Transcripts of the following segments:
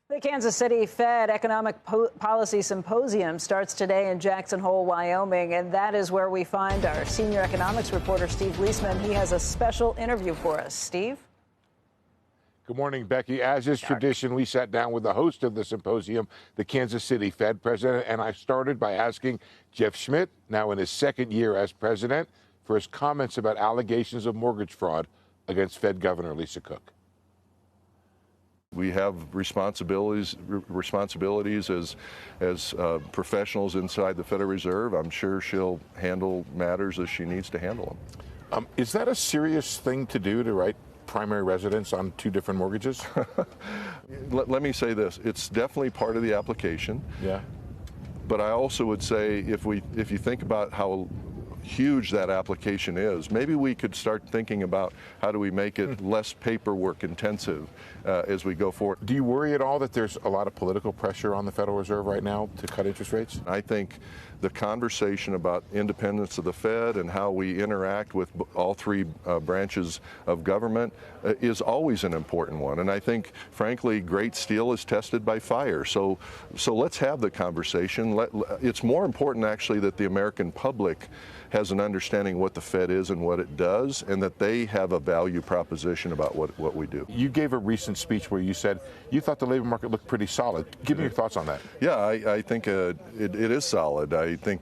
The Kansas City Fed Economic Policy Symposium starts today in Jackson Hole, Wyoming, and that is where we find our senior economics reporter, Steve Liesman. He has a special interview for us. Steve? Good morning, Becky. As is tradition, we sat down with the host of the symposium, the Kansas City Fed president, and I started by asking Jeff Schmid, now in his second year as president, for his comments about allegations of mortgage fraud against Fed Governor Lisa Cook. We have responsibilities as professionals inside the Federal Reserve. I'm sure she'll handle matters as she needs to handle them. Is that a serious thing to do, to write primary residence on two different mortgages? Let me say this. It's definitely part of the application. Yeah. But I also would say if you think about how huge that application is, maybe we could start thinking about how do we make it less paperwork intensive as we go forward. Do you worry at all that there's a lot of political pressure on the Federal Reserve right now to cut interest rates? I think the conversation about independence of the Fed and how we interact with all three branches of government is always an important one. And I think, frankly, great steel is tested by fire. So let's have the conversation. It's more important, actually, that the American public has an understanding of what the Fed is and what it does, and that they have a value proposition about what we do. You gave a recent speech where you said you thought the labor market looked pretty solid. Give me your thoughts on that. Yeah, I think it is solid. I think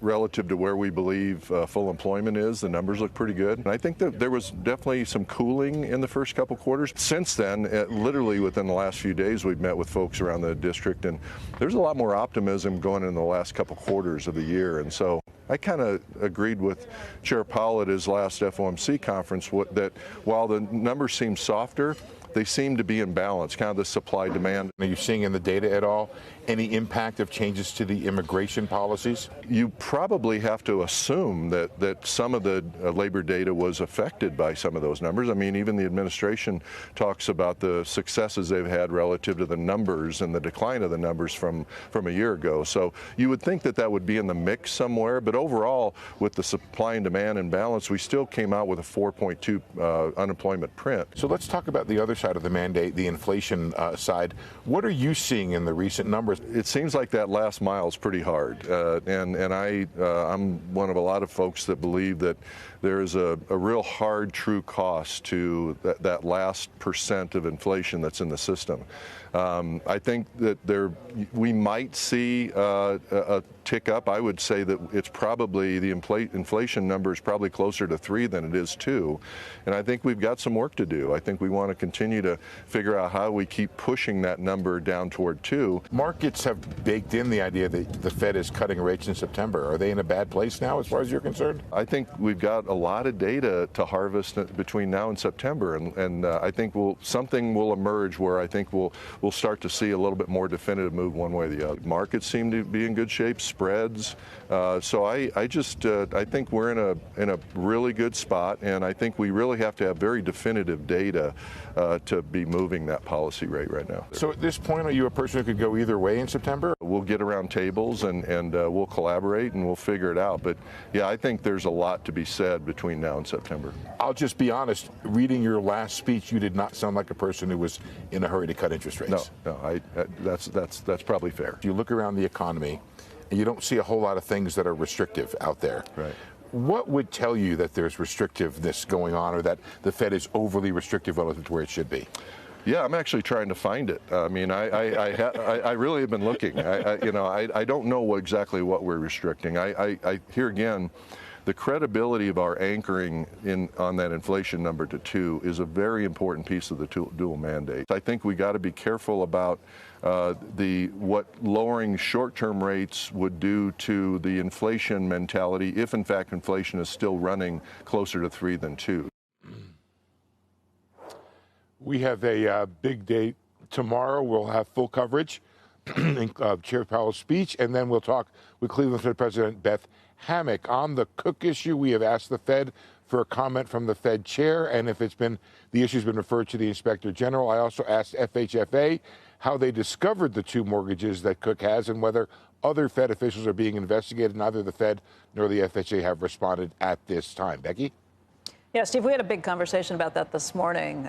relative to where we believe full employment is, the numbers look pretty good. And I think that there was definitely some cooling in the first couple quarters. Since then, literally within the last few days, we've met with folks around the district, and there's a lot more optimism going in the last couple quarters of the year. And so I kind of agreed with Chair Powell at his last FOMC conference that while the numbers seem softer, they seem to be in balance, kind of the supply-demand. Are you seeing in the data at all any impact of changes to the immigration policies? You probably have to assume that some of the labor data was affected by some of those numbers. I mean, even the administration talks about the successes they've had relative to the numbers and the decline of the numbers from a year ago. So you would think that would be in the mix somewhere. But overall, with the supply and demand imbalance, we still came out with a 4.2 unemployment print. So let's talk about the other side of the mandate, the inflation side. What are you seeing in the recent numbers? It seems like that last mile is pretty hard, and I'm one of a lot of folks that believe that there is a real hard, true cost to that last % of inflation that's in the system. I think that we might see a tick up. I would say that it's probably the inflation number is probably closer to 3 than it is 2, and I think we've got some work to do. I think we want to continue to figure out how we keep pushing that number down toward 2. Markets have baked in the idea that the Fed is cutting rates in September. Are they in a bad place now as far as you're concerned? I think we've got a lot of data to harvest between now and September, and I think something will emerge where I think we'll start to see a little bit more definitive move one way or the other. Markets seem to be in good shape, spreads. So I think we're in a really good spot, and I think we really have to have very definitive data to be moving that policy rate right now. So at this point, are you a person who could go either way in September? We'll get around tables and we'll collaborate and we'll figure it out. But yeah, I think there's a lot to be said between now and September. I'll just be honest, reading your last speech, you did not sound like a person who was in a hurry to cut interest rates. No, that's probably fair. You look around the economy and you don't see a whole lot of things that are restrictive out there. Right. What would tell you that there's restrictiveness going on, or that the Fed is overly restrictive relative to where it should be? Yeah, I'm actually trying to find it. I mean, I really have been looking. I don't know exactly what we're restricting. Here again, the credibility of our anchoring on that inflation number to 2 is a very important piece of the dual mandate. I think we got to be careful about what lowering short-term rates would do to the inflation mentality if, in fact, inflation is still running closer to 3 than 2. We have a big day tomorrow. We'll have full coverage of Chair Powell's speech, and then we'll talk with Cleveland Fed President Beth Hammack. On the Cook issue, we have asked the Fed for a comment from the Fed chair, and if the issue's been referred to the Inspector General. I also asked FHFA how they discovered the 2 mortgages that Cook has and whether other Fed officials are being investigated. Neither the Fed nor the FHA have responded at this time. Becky? Yeah, Steve, we had a big conversation about that this morning.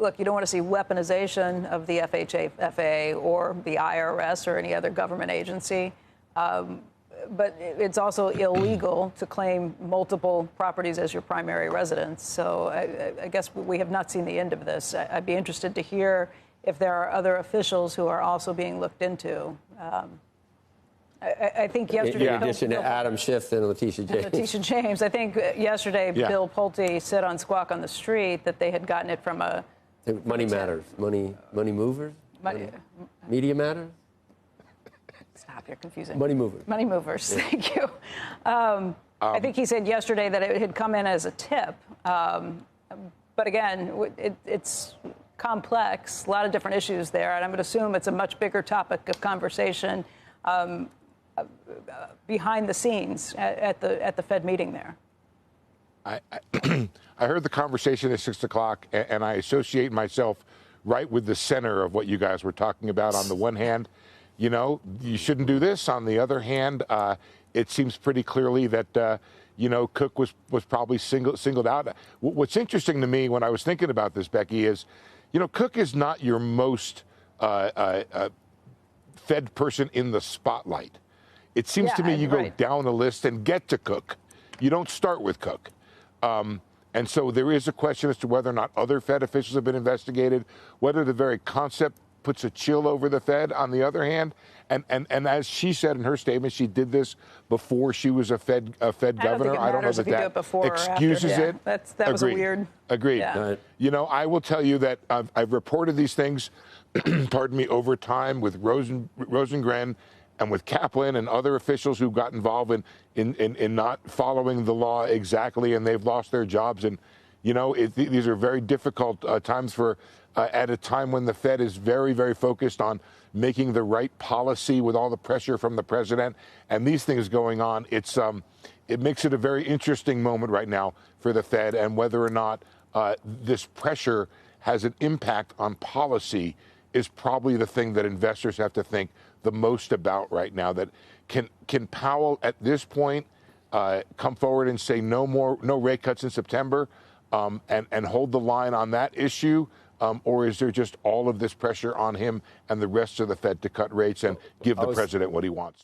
look, you don't want to see weaponization of the FHA or the IRS or any other government agency. But it's also illegal to claim multiple properties as your primary residence. So I guess we have not seen the end of this. I'd be interested to hear if there are other officials who are also being looked into. I think yesterday, in addition to Adam Schiff and Letitia James. I think yesterday Bill Pulte said on Squawk on the Street that they had gotten it from a Money Matters, money movers, Media Matters. Stop, you're confusing. Money movers. Money movers. Thank you. I think he said yesterday that it had come in as a tip, but again, it's complex, a lot of different issues there, and I'm going to assume it's a much bigger topic of conversation behind the scenes at the Fed meeting there. I heard the conversation at 6 o'clock, and I associate myself right with the center of what you guys were talking about. On the one hand, you know, you shouldn't do this. On the other hand, it seems pretty clearly that, you know, Cook was probably singled out. What's interesting to me when I was thinking about this, Becky, is, you know, Cook is not your most Fed person in the spotlight. It seems to me you go down the list and get to Cook. You don't start with Cook. And so there is a question as to whether or not other Fed officials have been investigated, whether the very concept puts a chill over the Fed on the other hand. And as she said in her statement, she did this before she was a Fed governor. I don't know that excuses it. That was a weird. Agreed. Yeah. You know, I will tell you that I've reported these things, pardon me, over time with Rosengren and with Kaplan and other officials who got involved in not following the law exactly, and they've lost their jobs. And, you know, these are very difficult times for at a time when the Fed is very, very focused on making the right policy with all the pressure from the president and these things going on. It makes it a very interesting moment right now for the Fed, and whether or not this pressure has an impact on policy is probably the thing that investors have to think the most about right now. That can Powell at this point come forward and say no rate cuts in September and hold the line on that issue? Or is there just all of this pressure on him and the rest of the Fed to cut rates and give the president what he wants?